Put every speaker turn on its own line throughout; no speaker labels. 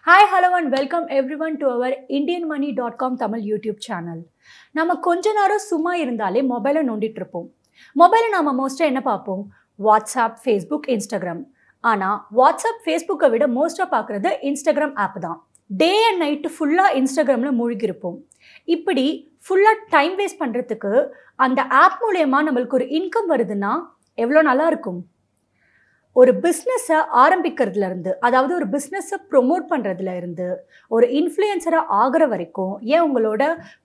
Hi, hello and welcome everyone to our indianmoney.com Tamil YouTube channel. நம்ம கொஞ்ச நேரம் சும்மா இருந்தாலே மொபைலை நோண்டிட்டு இருப்போம். மொபைலை நாம மோஸ்ட்டாக என்ன பார்ப்போம்? WhatsApp, Facebook, Instagram. ஆனால் வாட்ஸ்அப், ஃபேஸ்புக்கை விட மோஸ்ட்டாக பார்க்குறது இன்ஸ்டாகிராம் ஆப் தான். டே அண்ட் நைட்டு ஃபுல்லாக இன்ஸ்டாகிராமில் மூழ்கிருப்போம். இப்படி ஃபுல்லாக டைம் வேஸ்ட் பண்ணுறதுக்கு அந்த ஆப் மூலயமா நம்மளுக்கு ஒரு இன்கம் வருதுன்னா எவ்வளோ நல்லா இருக்கும். ஒரு பிஸ்னஸை ஆரம்பிக்கிறதுலேருந்து, அதாவது ஒரு பிஸ்னஸை ப்ரொமோட் பண்ணுறதுல இருந்து, ஒரு இன்ஃப்ளூயன்சராக ஆகிற வரைக்கும், ஏன் உங்களோட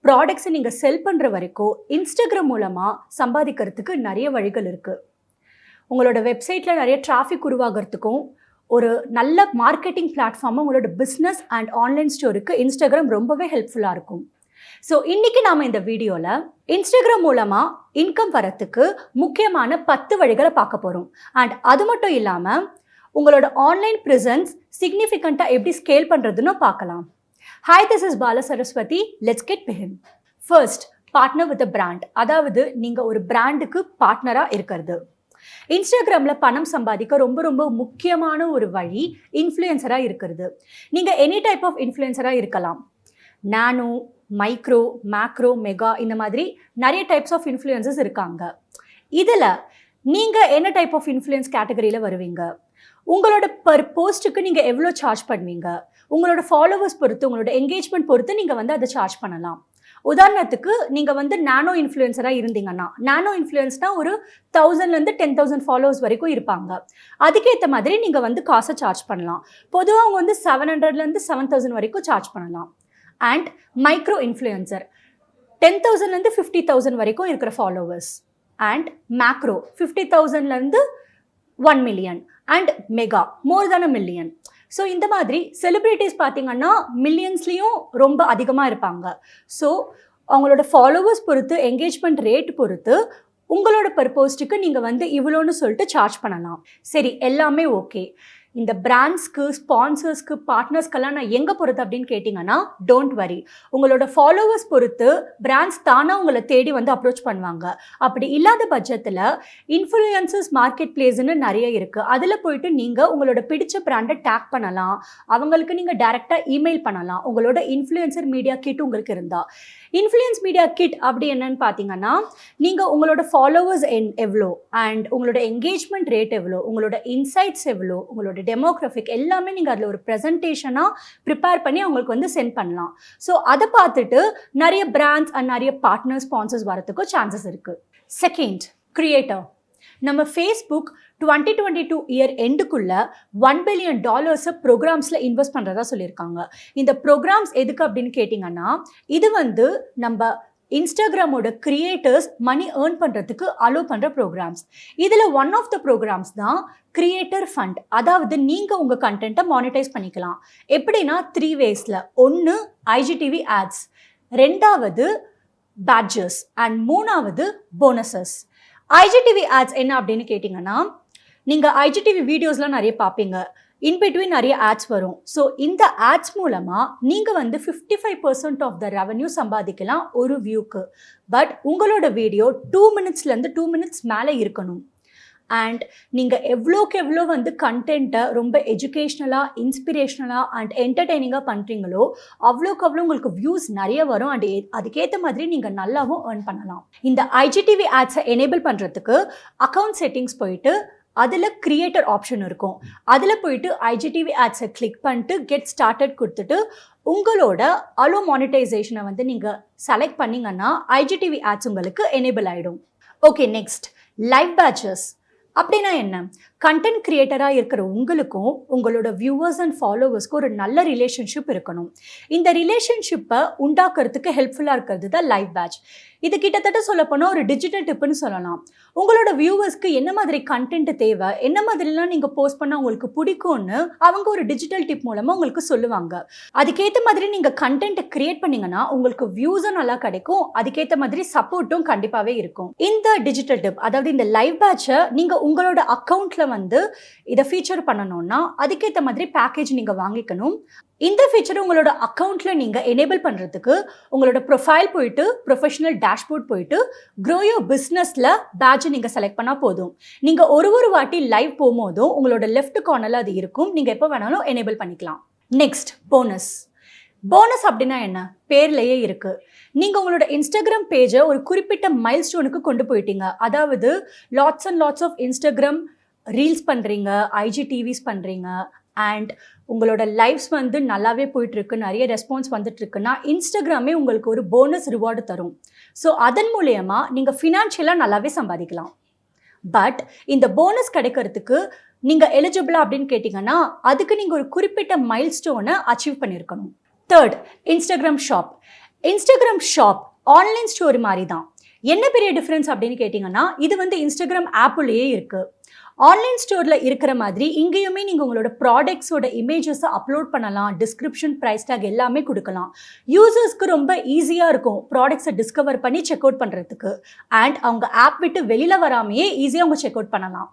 ப்ராடக்ட்ஸை நீங்கள் செல் பண்ணுற வரைக்கும் இன்ஸ்டாகிராம் மூலமாக சம்பாதிக்கிறதுக்கு நிறைய வழிகள் இருக்குது. உங்களோட வெப்சைட்டில் நிறைய டிராஃபிக் உருவாகிறதுக்கும், ஒரு நல்ல மார்க்கெட்டிங் பிளாட்ஃபார்மாக உங்களோட பிஸ்னஸ் அண்ட் ஆன்லைன் ஸ்டோருக்கு இன்ஸ்டாகிராம் ரொம்பவே ஹெல்ப்ஃபுல்லாக இருக்கும். ஸோ இன்றைக்கி நாம் இந்த வீடியோவில் இன்ஸ்டாகிராம் மூலமாக இன்கம் வரத்துக்கு முக்கியமான 10 வழிகளை பார்க்க போகிறோம். அண்ட் அது மட்டும் இல்லாமல் உங்களோட ஆன்லைன் ப்ரெசன்ஸ் சிக்னிஃபிகண்ட்டாக எப்படி ஸ்கேல் பண்ணுறதுன்னு பார்க்கலாம். Hi, this is Bala Saraswathi. Let's get begin. First, partner with a brand. அதாவது நீங்கள் ஒரு பிராண்டுக்கு பார்ட்னராக இருக்கிறது. இன்ஸ்டாகிராமில் பணம் சம்பாதிக்க ரொம்ப ரொம்ப முக்கியமான ஒரு வழி இன்ஃப்ளூயன்சராக இருக்கிறது. நீங்கள் எனி டைப் ஆஃப் இன்ஃப்ளூயன்சராக இருக்கலாம். நானோ, மைக்ரோ, மேக்ரோ, மெகா, இந்த மாதிரி நிறைய டைப்ஸ் ஆஃப் இன்ஃப்ளூயன்சஸ் இருக்காங்க. இதில் நீங்கள் என்ன டைப் ஆஃப் இன்ஃப்ளூயன்ஸ் கேட்டகரியில் வருவீங்க? உங்களோட பர் போஸ்ட்டுக்கு நீங்கள் எவ்வளோ சார்ஜ் பண்ணுவீங்க? உங்களோட ஃபாலோவர்ஸ் பொறுத்து, உங்களோட என்கேஜ்மெண்ட் பொறுத்து நீங்கள் அதை சார்ஜ் பண்ணலாம். உதாரணத்துக்கு நீங்கள் நானோ இன்ஃப்ளூயன்சராக இருந்தீங்கன்னா, நானோ இன்ஃப்ளூயன்ஸ்னால் ஒரு 1000லேருந்து 10,000 ஃபாலோவர்ஸ் வரைக்கும் இருப்பாங்க. அதுக்கேற்ற மாதிரி நீங்கள் காசை சார்ஜ் பண்ணலாம். பொதுவாக அவங்க 700லேருந்து 7,000 வரைக்கும் சார்ஜ் பண்ணலாம். அண்ட் மைக்ரோ இன்ஃப்ளூயன்சர் 10,000லேருந்து 50,000 வரைக்கும் இருக்கிற ஃபாலோவர்ஸ். அண்ட் மேக்ரோ 50,000லேருந்து 1 million. And mega more than 1 million. So இந்த மாதிரி செலிப்ரிட்டிஸ் பார்த்தீங்கன்னா மில்லியன்ஸ்லேயும் ரொம்ப அதிகமாக இருப்பாங்க. ஸோ அவங்களோட ஃபாலோவர்ஸ் பொறுத்து, என்கேஜ்மெண்ட் ரேட் பொறுத்து உங்களோட பர்போஸ்ட்டுக்கு நீங்கள் இவ்வளோன்னு சொல்லிட்டு சார்ஜ் பண்ணலாம். சரி, எல்லாமே ஓகே. இந்த பிராண்ட்ஸ்க்கு, ஸ்பான்சர்ஸ்க்கு, பார்ட்னர்ஸ்க்கெல்லாம் நான் எங்கே பொறுத்து அப்படின்னு கேட்டிங்கன்னா, டோன்ட் வரி. உங்களோட ஃபாலோவர்ஸ் பொறுத்து பிராண்ட்ஸ் தானாக உங்களை தேடி அப்ரோச் பண்ணுவாங்க. அப்படி இல்லாத பட்சத்தில் இன்ஃப்ளூயன்சர்ஸ் மார்க்கெட் பிளேஸ்ன்னு நிறைய இருக்குது. அதில் போயிட்டு நீங்கள் உங்களோட பிடிச்ச பிராண்டை டேக் பண்ணலாம். அவங்களுக்கு நீங்கள் டைரெக்டாக இமெயில் பண்ணலாம். உங்களோட இன்ஃப்ளூயன்சர் மீடியா கிட் உங்களுக்கு இருந்தால். இன்ஃப்ளூயன்ஸ் மீடியா கிட் அப்படி என்னன்னு பார்த்தீங்கன்னா, நீங்கள் உங்களோட ஃபாலோவர்ஸ் எவ்வளோ, அண்ட் உங்களோட என்கேஜ்மெண்ட் ரேட் எவ்வளோ, உங்களோட இன்சைட்ஸ் எவ்வளோ, உங்களோட டெமோகிராஃபிக் எல்லாமே நீங்கள் அதில் ஒரு ப்ரெசன்டேஷனாக ப்ரிப்பேர் பண்ணி அவங்களுக்கு சென்ட் பண்ணலாம். ஸோ அதை பார்த்துட்டு நிறைய பிராண்ட்ஸ் அண்ட் நிறைய பார்ட்னர்ஸ், ஸ்பான்சர்ஸ் வரத்துக்கும் சான்சஸ் இருக்குது. Second, creator. நம்ம ஃபேஸ்புக் 2022 இயர் எண்டுக்குள்ள $1 பில்லியன் ப்ரோக்ராம்ஸில் இன்வெஸ்ட் பண்ணுறதா சொல்லியிருக்காங்க. இந்த ப்ரோக்ராம்ஸ் எதுக்கு அப்படின்னு கேட்டிங்கன்னா, இது நம்ம இன்ஸ்டாகிராமோட கிரியேட்டர்ஸ் மணி ஏர்ன் பண்ணுறதுக்கு அலோவ் பண்ணுற ப்ரோக்ராம்ஸ். இதில் ஒன் ஆஃப் த ப்ரோக்ராம்ஸ் தான் கிரியேட்டர் ஃபண்ட். அதாவது நீங்கள் உங்கள் கண்டென்ட்டை மானிட்டைஸ் பண்ணிக்கலாம். எப்படின்னா 3 வேஸில். 1, ஐஜிடிவி ஆட்ஸ், 2வது பேட்ஜஸ், அண்ட் 3வது போனஸஸ். ஐஜிடிவி ஆட்ஸ் என்ன அப்படின்னு கேட்டிங்கன்னா, நீங்கள் ஐஜிடிவி வீடியோஸ்லாம் நிறைய பார்ப்பீங்க. இன்பிட்வீன் நிறைய ஆட்ஸ் வரும். ஸோ இந்த ஆட்ஸ் மூலமாக நீங்கள் 55% ஆஃப் த ரெவன்யூ சம்பாதிக்கலாம் ஒரு வியூக்கு. பட் உங்களோட வீடியோ 2 மினிட்ஸ்லேருந்து 2 மினிட்ஸ் மேலே இருக்கணும். அண்ட் நீங்கள் எவ்வளோக்கு எவ்வளோ கண்டென்ட்டை ரொம்ப எஜுகேஷ்னலாக, இன்ஸ்பிரேஷ்னலாக அண்ட் என்டர்டெய்னிங்காக பண்ணுறீங்களோ அவ்வளோக்கு அவ்வளோ உங்களுக்கு வியூஸ் நிறைய வரும். அண்ட் அதுக்கேற்ற மாதிரி நீங்கள் நல்லாவும் ஏர்ன் பண்ணலாம். இந்த ஐஜிடிவி ஆட்ஸை எனேபிள் பண்ணுறதுக்கு அக்கௌண்ட் செட்டிங்ஸ் போயிட்டு அதில் கிரியேட்டர் ஆப்ஷன் இருக்கும். அதில் போயிட்டு ஐஜிடிவி ஆட்ஸை கிளிக் பண்ணிட்டு கெட் ஸ்டார்டட் கொடுத்துட்டு உங்களோட அலோ மானிட்டைசேஷனை நீங்கள் செலக்ட் பண்ணிங்கன்னா ஐஜிடிவி ஆட்ஸ் உங்களுக்கு எனேபிள் ஆகிடும். Okay, next, live patches. அப்படின்னா என்ன? கண்டென்ட் கிரியேட்டராக இருக்கிற உங்களுக்கும் உங்களோட வியூவர்ஸ் அண்ட் ஃபாலோவர்ஸ்க்கு ஒரு நல்ல ரிலேஷன்ஷிப் இருக்கணும். இந்த ரிலேஷன்ஷிப்பை உண்டாக்குறதுக்கு ஹெல்ப்ஃபுல்லாக இருக்கிறது தான் லைவ் பேட்ச். இது கிட்டத்தட்ட சொல்லப்போனால் ஒரு டிஜிட்டல் டிப்புன்னு சொல்லலாம். உங்களோட வியூவர்ஸ்க்கு என்ன மாதிரி கண்டென்ட் தேவை, என்ன மாதிரிலாம் நீங்கள் போஸ்ட் பண்ணால் உங்களுக்கு பிடிக்கும்னு அவங்க ஒரு டிஜிட்டல் டிப் மூலமாக உங்களுக்கு சொல்லுவாங்க. அதுக்கேற்ற மாதிரி நீங்கள் கண்டென்ட்டை கிரியேட் பண்ணிங்கன்னா உங்களுக்கு வியூஸும் நல்லா கிடைக்கும். அதுக்கேற்ற மாதிரி சப்போர்ட்டும் கண்டிப்பாகவே இருக்கும். இந்த டிஜிட்டல் டிப், அதாவது இந்த லைவ் பேட்சை நீங்கள் உங்களோட அக்கௌண்ட்டில் இதை ஃபீச்சர் பண்ணணும்னா அதுக்கேற்ற மாதிரி பேக்கேஜ் நீங்கள் வாங்கிக்கணும். இந்த ஃபீச்சரை உங்களோட அக்கௌண்ட்டில் நீங்கள் எனேபிள் பண்ணுறதுக்கு உங்களோட ப்ரொஃபைல் போயிட்டு, ப்ரொஃபஷனல் டேஷ்போர்ட் போயிட்டு, க்ரோ யோர் பிஸ்னஸில் பேட்சை நீங்கள் செலக்ட் பண்ணால் போதும். நீங்கள் ஒரு வாட்டி லைவ் போகும்போதும் உங்களோட லெஃப்ட் கார்னரில் அது இருக்கும். நீங்கள் எப்போ வேணாலும் எனேபிள் பண்ணிக்கலாம். Next bonus. போனஸ் அப்படின்னா என்ன? பேர்லேயே இருக்கு. நீங்கள் உங்களோட இன்ஸ்டாகிராம் பேஜை ஒரு குறிப்பிட்ட மைல்ஸ்டோனுக்கு கொண்டு போயிட்டீங்க. அதாவது lots and lots of Instagram reels பண்ணுறீங்க, ஐஜிடிவிஸ் பண்ணுறீங்க, அண்ட் உங்களோட லைஃப்ஸ் வந்து நல்லாவே போயிட்டுருக்கு, நிறைய ரெஸ்பான்ஸ் வந்துட்டுருக்குன்னா இன்ஸ்டாகிராமே உங்களுக்கு ஒரு போனஸ் ரிவார்டு தரும். ஸோ அதன் மூலயமா நீங்கள் ஃபினான்ஷியலாக நல்லாவே சம்பாதிக்கலாம். பட் இந்த போனஸ் கிடைக்கிறதுக்கு நீங்கள் எலிஜிபிளா அப்படின்னு கேட்டிங்கன்னா அதுக்கு நீங்கள் ஒரு குறிப்பிட்ட மைல்ஸ்டோனை அச்சீவ் பண்ணியிருக்கணும். Third, Instagram shop. Instagram shop online store மாதிரி தான். என்ன பெரிய டிஃப்ரென்ஸ் அப்படின்னு கேட்டிங்கன்னா இது வந்து இன்ஸ்டாகிராம் ஆப்புலேயே இருக்குது. ஆன்லைன் ஸ்டோரில் இருக்கிற மாதிரி இங்கேயுமே நீங்கள் உங்களோட ப்ராடக்ட்ஸோட இமேஜஸை அப்லோட் பண்ணலாம், டிஸ்கிரிப்ஷன், ப்ரைஸ் டேக் எல்லாமே கொடுக்கலாம். யூசர்ஸ்க்கு ரொம்ப ஈஸியாக இருக்கும் ப்ராடக்ட்ஸை டிஸ்கவர் பண்ணி செக் அவுட் பண்ணுறதுக்கு. அண்ட் அவங்க ஆப் விட்டு வெளியில் வராமையே ஈஸியாக அவங்க செக் அவுட் பண்ணலாம்.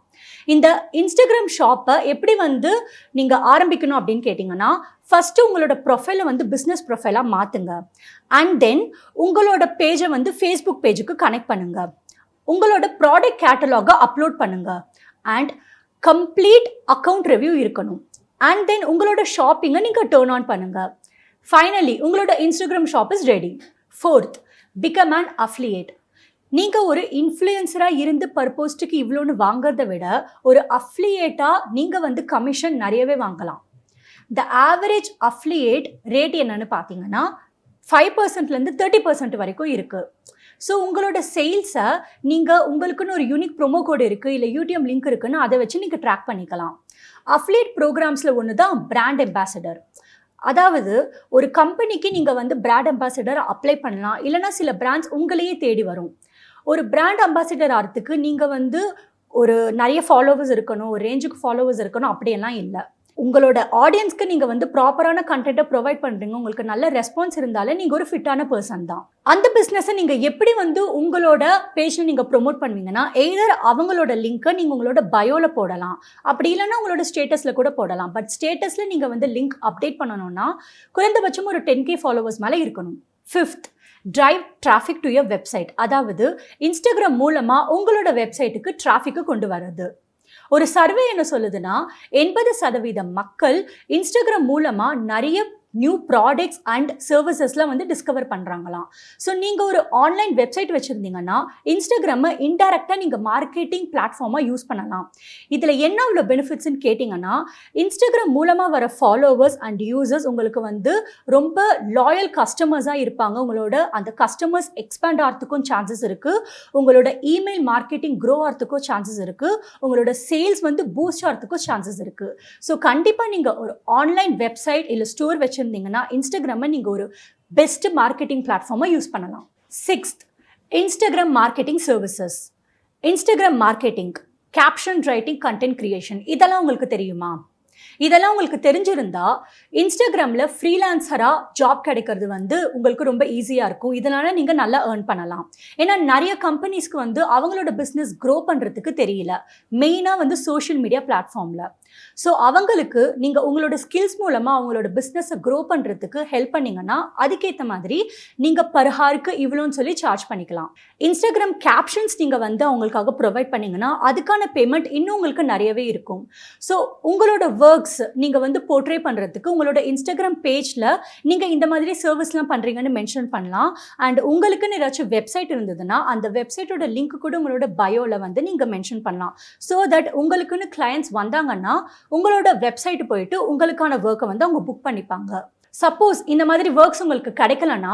இந்த இன்ஸ்டாகிராம் ஷாப்பை எப்படி வந்து நீங்கள் ஆரம்பிக்கணும் அப்படின்னு கேட்டிங்கன்னா ஃபஸ்ட்டு உங்களோட ப்ரொஃபைலை வந்து பிஸ்னஸ் ப்ரொஃபைலாக மாற்றுங்க. அண்ட் தென் உங்களோட பேஜை வந்து ஃபேஸ்புக் பேஜுக்கு கனெக்ட் பண்ணுங்கள். உங்களோட ப்ராடக்ட் கேட்டலாகை அப்லோட் பண்ணுங்கள். அண்ட் கம்ப்ளீட் அக்கௌண்ட் ரிவ்யூ இருக்கணும். அண்ட் தென் உங்களோட ஷாப்பிங்கை நீங்கள் டர்ன் ஆன் பண்ணுங்கள். ஃபைனலி உங்களோட Instagram shop is ready. Fourth, become an affiliate. நீங்கள் ஒரு இன்ஃப்ளூயன்சராக இருந்து பர்போஸ்ட்டுக்கு இவ்வளோன்னு வாங்கிறத விட ஒரு அஃப்லியேட்டாக நீங்கள் வந்து கமிஷன் நிறையவே வாங்கலாம். த ஆவரேஜ் அஃப்லியேட் ரேட் என்னன்னு பார்த்தீங்கன்னா 5%லேருந்து 30% வரைக்கும் இருக்குது. ஸோ உங்களோட சேல்ஸை நீங்கள் உங்களுக்குன்னு ஒரு யூனிக் ப்ரோமோ கோடு இருக்குது, இல்லை யூடியூப் லிங்க் இருக்குன்னு அதை வச்சு நீங்கள் ட்ராக் பண்ணிக்கலாம். அஃப்லியேட் ப்ரோக்ராம்ஸில் ஒன்று தான் பிராண்ட் அம்பாசிடர். அதாவது ஒரு கம்பெனிக்கு நீங்கள் வந்து பிராண்ட் அம்பாசிடர் அப்ளை பண்ணலாம், இல்லைனா சில பிராண்ட்ஸ் உங்களையே தேடி வரும். ஒரு பிராண்ட் அம்பாசிடர் ஆகிறதுக்கு நீங்கள் வந்து ஒரு நிறைய ஃபாலோவர்ஸ் இருக்கணும், ஒரு ரேஞ்சுக்கு ஃபாலோவர்ஸ் இருக்கணும், அப்படியெல்லாம் இல்லை. உங்களோட ஆடியன்ஸ்க்கு நீங்கள் வந்து ப்ராப்பரான கண்டென்ட்டை ப்ரொவைட் பண்ணுறீங்க, உங்களுக்கு நல்ல ரெஸ்பான்ஸ் இருந்தாலே நீங்கள் ஒரு ஃபிட்டான பர்சன் தான். அந்த பிஸ்னஸை நீங்கள் எப்படி வந்து உங்களோட பேஜில் நீங்கள் ப்ரொமோட் பண்ணுவீங்கன்னா எய்தர் அவங்களோட லிங்க்கை நீங்கள் உங்களோட பயோவில் போடலாம், அப்படி இல்லைன்னா உங்களோட ஸ்டேட்டஸில் கூட போடலாம். பட் ஸ்டேட்டஸில் நீங்கள் வந்து லிங்க் அப்டேட் பண்ணணும்னா குறைந்தபட்சம் ஒரு 10K ஃபாலோவர்ஸ் மேலே இருக்கணும். Fifth, drive traffic to your website. அதாவது இன்ஸ்டாகிராம் மூலமாக உங்களோட வெப்சைட்டுக்கு டிராஃபிக்கை கொண்டு வர்றது. ஒரு சர்வே என்ன சொல்லுதுன்னா 80% மக்கள் இன்ஸ்டாகிராம் மூலமாக நிறைய நியூ ப்ராடக்ட்ஸ் அண்ட் சர்வீசஸ்லாம் வந்து டிஸ்கவர் பண்ணுறாங்களாம். ஸோ நீங்கள் ஒரு ஆன்லைன் வெப்சைட் வச்சுருந்தீங்கன்னா இன்ஸ்டாகிராமை இன்டெரக்டாக நீங்கள் மார்க்கெட்டிங் பிளாட்ஃபார்மாக யூஸ் பண்ணலாம். இதில் என்ன அவ்வளோ பெனிஃபிட்ஸ்ன்னு கேட்டிங்கன்னா இன்ஸ்டாகிராம் மூலமாக வர ஃபாலோவர்ஸ் அண்ட் யூசர்ஸ் உங்களுக்கு வந்து ரொம்ப லாயல் கஸ்டமர்ஸாக இருப்பாங்க. உங்களோட அந்த கஸ்டமர்ஸ் எக்ஸ்பேண்ட் ஆகிறதுக்கும் சான்சஸ் இருக்குது, உங்களோட இமெயில் மார்க்கெட்டிங் க்ரோ ஆகிறதுக்கும் சான்சஸ் இருக்குது, உங்களோட சேல்ஸ் வந்து பூஸ்ட் ஆகிறதுக்கும் சான்சஸ் இருக்குது. ஸோ கண்டிப்பாக நீங்கள் ஒரு ஆன்லைன் வெப்சைட் இல்லை ஸ்டோர் வச்சு இருந்தீங்கன்னா இன்ஸ்டாகிராமை நீங்கள் ஒரு பெஸ்ட் மார்க்கெட்டிங் பிளாட்ஃபார்மாக யூஸ் பண்ணலாம். Sixth, Instagram marketing services. Instagram marketing, caption writing, content creation, இதெல்லாம் உங்களுக்கு தெரியுமா? இதெல்லாம் உங்களுக்கு தெரிஞ்சிருந்தா இன்ஸ்டாகிராமில் ஃப்ரீலான்சராக ஜாப் கிடைக்கிறது வந்து உங்களுக்கு ரொம்ப ஈஸியாக இருக்கும். இதனால் நீங்கள் நல்லா ஏர்ன் பண்ணலாம். ஏன்னா நிறைய கம்பெனிஸ்க்கு வந்து அவங்களோட பிஸ்னஸ் க்ரோ பண்ணுறதுக்கு தெரியல, மெயினாக வந்து சோஷியல் மீடியா பிளாட்ஃபார்மில். ஸோ அவங்களுக்கு நீங்கள் உங்களோட ஸ்கில்ஸ் மூலமாக அவங்களோட பிஸ்னஸை க்ரோ பண்ணுறதுக்கு ஹெல்ப் பண்ணிங்கன்னா அதுக்கேற்ற மாதிரி நீங்கள் பர் ஹாருக்கு இவ்வளோன்னு சொல்லி சார்ஜ் பண்ணிக்கலாம். இன்ஸ்டாகிராம் கேப்ஷன்ஸ் நீங்கள் வந்து அவங்களுக்காக ப்ரொவைட் பண்ணிங்கன்னா அதுக்கான பேமெண்ட் இன்னும் உங்களுக்கு நிறையவே இருக்கும். ஸோ உங்களோட ஒர்க்ஸ் நீங்கள் வந்து போர்ட்ரே பண்ணுறதுக்கு உங்களோட இன்ஸ்டாகிராம் பேஜில் நீங்கள் இந்த மாதிரி சர்வீஸ்லாம் பண்ணுறீங்கன்னு மென்ஷன் பண்ணலாம். அண்ட் உங்களுக்குன்னு ஏதாச்சும் வெப்சைட் இருந்ததுன்னா அந்த வெப்சைட்டோட லிங்க் கூட உங்களோட பயோவில் வந்து நீங்கள் மென்ஷன் பண்ணலாம். ஸோ தட் உங்களுக்குன்னு கிளையன்ட்ஸ் வந்தாங்கன்னா உங்களோட வெப்சைட் போயிட்டு உங்களுக்கான ஒர்க்கை வந்து அவங்க புக் பண்ணிப்பாங்க. சப்போஸ் இந்த மாதிரி ஒர்க்ஸ் உங்களுக்கு கிடைக்கலன்னா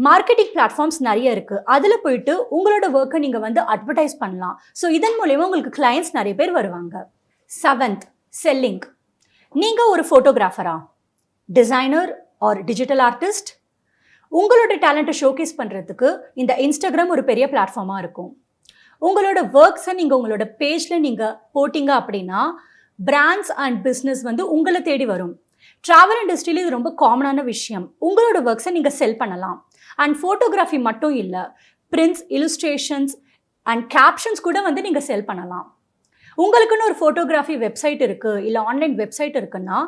மார்க்கெட்டிங் பிளாட்ஃபார்ம்ஸ் நிறைய இருக்குது, அதில் போயிட்டு உங்களோட ஒர்க்கை நீங்கள் வந்து அட்வர்டைஸ் பண்ணலாம். ஸோ இதன் மூலயமா உங்களுக்கு கிளையன்ட்ஸ் நிறைய பேர் வருவாங்க. Seventh, selling. நீங்கள் ஒரு ஃபோட்டோகிராஃபரா, டிசைனர் ஆர் டிஜிட்டல் ஆர்டிஸ்ட், உங்களோட டேலண்ட்டை ஷோகேஸ் பண்ணுறதுக்கு இந்த இன்ஸ்டாகிராம் ஒரு பெரிய பிளாட்ஃபார்மாக இருக்கும். உங்களோட ஒர்க்ஸை நீங்கள் உங்களோட பேஜில் நீங்கள் போட்டிங்க அப்படின்னா பிராண்ட்ஸ் அண்ட் பிஸ்னஸ் வந்து உங்களை தேடி வரும். ட்ராவல் இண்டஸ்ட்ரியில் இது ரொம்ப காமனான விஷயம். உங்களோட ஒர்க்ஸை நீங்கள் செல் பண்ணலாம். அண்ட் ஃபோட்டோகிராஃபி மட்டும் இல்லை, பிரிண்ட்ஸ், இல்லுஸ்ட்ரேஷன்ஸ் அண்ட் கேப்ஷன்ஸ் கூட வந்து நீங்கள் செல் பண்ணலாம். உங்களுக்குன்னு ஒரு ஃபோட்டோகிராஃபி வெப்சைட் இருக்குது, இல்லை ஆன்லைன் வெப்சைட் இருக்குன்னா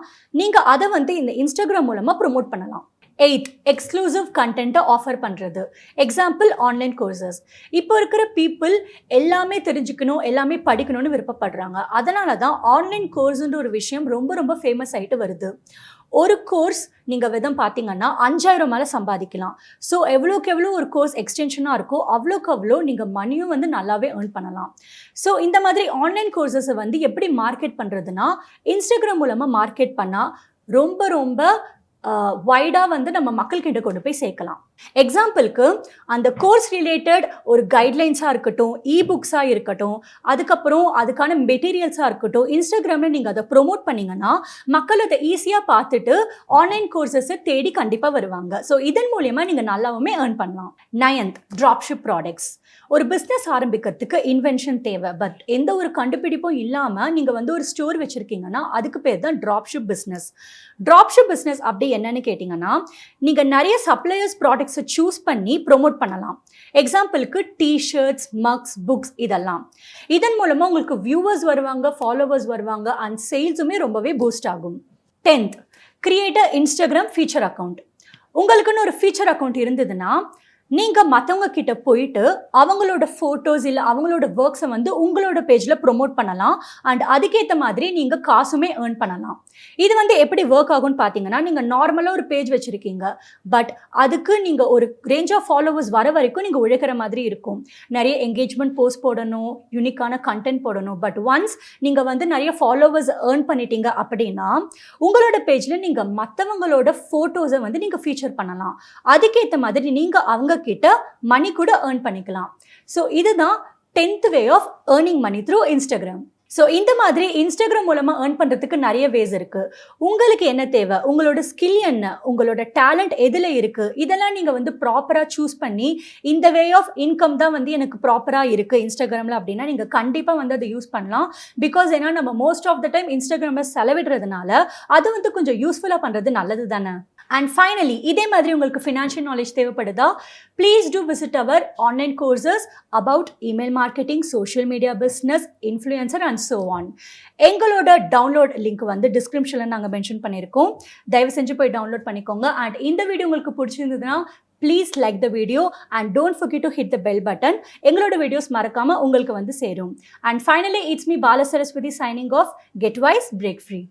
நீங்கள் அதை வந்து இந்த இன்ஸ்டாகிராம் மூலமாக ப்ரொமோட் பண்ணலாம். எய்த், எக்ஸ்க்ளூசிவ் கண்டென்ட்டை ஆஃபர் பண்ணுறது. Example online courses. இப்போ இருக்கிற பீப்புள் எல்லாமே தெரிஞ்சுக்கணும், எல்லாமே படிக்கணும்னு விருப்பப்படுறாங்க. அதனால தான் ஆன்லைன் கோர்ஸுன்ற ஒரு விஷயம் ரொம்ப ரொம்ப ஃபேமஸ் ஆகிட்டு வருது. ஒரு கோர்ஸ் நீங்கள் விதம் பார்த்தீங்கன்னா 5000 மேலே சம்பாதிக்கலாம். ஸோ எவ்வளோக்கு எவ்வளோ ஒரு கோர்ஸ் எக்ஸ்டென்ஷனாக இருக்கோ அவ்வளோக்கு அவ்வளோ நீங்கள் மணியும் வந்து நல்லாவே ஏர்ன் பண்ணலாம். ஸோ இந்த மாதிரி ஆன்லைன் கோர்சஸை வந்து எப்படி மார்க்கெட் பண்ணுறதுனா, இன்ஸ்டாகிராம் மூலமாக மார்க்கெட் பண்ணால் ரொம்ப ரொம்ப வைடாக வந்து நம்ம மக்கள்கிட்ட கொண்டு போய் சேர்க்கலாம். எக்ஸாம்பிளுக்கு அந்த கோர்ஸ் ரிலேட்டட் ஒரு கைட்லைன்ஸாக இருக்கட்டும், இபுக்ஸாக இருக்கட்டும், அதுக்கப்புறம் அதுக்கான மெட்டீரியல்ஸாக இருக்கட்டும், இன்ஸ்டாகிராமில் நீங்கள் அதை ப்ரொமோட் பண்ணிங்கன்னா மக்கள் அதை ஈஸியாக பார்த்துட்டு ஆன்லைன் கோர்சஸை தேடி கண்டிப்பாக வருவாங்க. ஸோ இதன் மூலயமா நீங்கள் நல்லாவுமே ஏர்ன் பண்ணலாம். 9th, dropship products. ஒரு பிஸ்னஸ் ஆரம்பிக்கிறதுக்கு இன்வென்ஷன் தேவை. பட் எந்த ஒரு கண்டுபிடிப்பும் இல்லாமல் நீங்கள் வந்து ஒரு ஸ்டோர் வச்சுருக்கீங்கன்னா அதுக்கு பேர் தான் ட்ராப்ஷிப் பிஸ்னஸ். ட்ராப்ஷிப் பிஸ்னஸ் அப்படி என்னன்னு கேட்டிங்கன்னா, நீங்கள் நிறைய சப்ளையர்ஸ் ப்ராடக்ட்ஸை சூஸ் பண்ணி ப்ரொமோட் பண்ணலாம். எக்ஸாம்பிளுக்கு டிஷர்ட்ஸ், மக்ஸ், புக்ஸ் இதெல்லாம். இதன் மூலமாக உங்களுக்கு வியூவர்ஸ் வருவாங்க, ஃபாலோவர்ஸ் வருவாங்க அண்ட் சேல்ஸுமே ரொம்பவே பூஸ்ட் ஆகும். 10th, create a Instagram feature account. உங்களுக்குன்னு ஒரு ஃபீச்சர் அக்கௌண்ட் இருந்ததுன்னா நீங்கள் மற்றவங்க கிட்ட போயிட்டு அவங்களோட ஃபோட்டோஸ் இல்லை அவங்களோட ஒர்க்ஸை வந்து உங்களோட பேஜில் ப்ரொமோட் பண்ணலாம் அண்ட் அதுக்கேற்ற மாதிரி நீங்கள் காசுமே ஏர்ன் பண்ணலாம். இது வந்து எப்படி ஒர்க் ஆகும்னு பார்த்தீங்கன்னா, நீங்கள் நார்மலாக ஒரு பேஜ் வச்சுருக்கீங்க, பட் அதுக்கு நீங்கள் ஒரு ரேஞ்ச் ஆஃப் ஃபாலோவர்ஸ் வர வரைக்கும் நீங்கள் உழைக்கிற மாதிரி இருக்கும். நிறைய என்கேஜ்மெண்ட் போஸ்ட் போடணும், யூனிக்கான கண்டென்ட் போடணும். பட் ஒன்ஸ் நீங்கள் வந்து நிறைய ஃபாலோவர்ஸ் ஏர்ன் பண்ணிட்டீங்க அப்படின்னா உங்களோட பேஜில் நீங்கள் மற்றவங்களோட ஃபோட்டோஸை வந்து நீங்கள் ஃபீச்சர் பண்ணலாம். அதுக்கேற்ற மாதிரி நீங்கள் அவங்க கிட்ட மணி கூட ஏர்ன் பண்ணிக்கலாம். ஸோ இதுதான் 10th way of earning money through Instagram. So இந்த மாதிரி இன்ஸ்டாகிராம் மூலமாக ஏர்ன் பண்ணுறதுக்கு நிறைய வேஸ் இருக்குது. உங்களுக்கு என்ன தேவை, உங்களோட ஸ்கில் என்ன, உங்களோட டேலண்ட் எதில் இருக்குது, இதெல்லாம் நீங்கள் வந்து ப்ராப்பராக சூஸ் பண்ணி இந்த வே ஆஃப் இன்கம் தான் வந்து எனக்கு ப்ராப்பராக இருக்குது இன்ஸ்டாகிராமில் அப்படின்னா நீங்கள் கண்டிப்பாக வந்து அதை யூஸ் பண்ணலாம். பிகாஸ் ஏன்னா நம்ம மோஸ்ட் ஆஃப் த டைம் இன்ஸ்டாகிராமில் செலவிடுறதுனால அது வந்து கொஞ்சம் யூஸ்ஃபுல்லாக பண்ணுறது நல்லது தானே. அண்ட் ஃபைனலி, இதே மாதிரி உங்களுக்கு ஃபினான்ஷியல் நாலேஜ் தேவைப்படுதா, please do visit our online courses about email marketing, social media business, influencer and so on. எங்களோட டவுன்லோட் லிங்க் வந்து டிஸ்கிரிப்ஷனில் நாங்கள் மென்ஷன் பண்ணியிருக்கோம். தயவு செஞ்சு போய் டவுன்லோட் பண்ணிக்கோங்க. அண்ட் இந்த வீடியோ உங்களுக்கு பிடிச்சிருந்ததுன்னா please like the video and don't forget to hit the bell button. எங்களோட வீடியோஸ் மறக்காமல் உங்களுக்கு வந்து சேரும். And finally, it's me Bala Saraswathi signing off. Get wise, break free.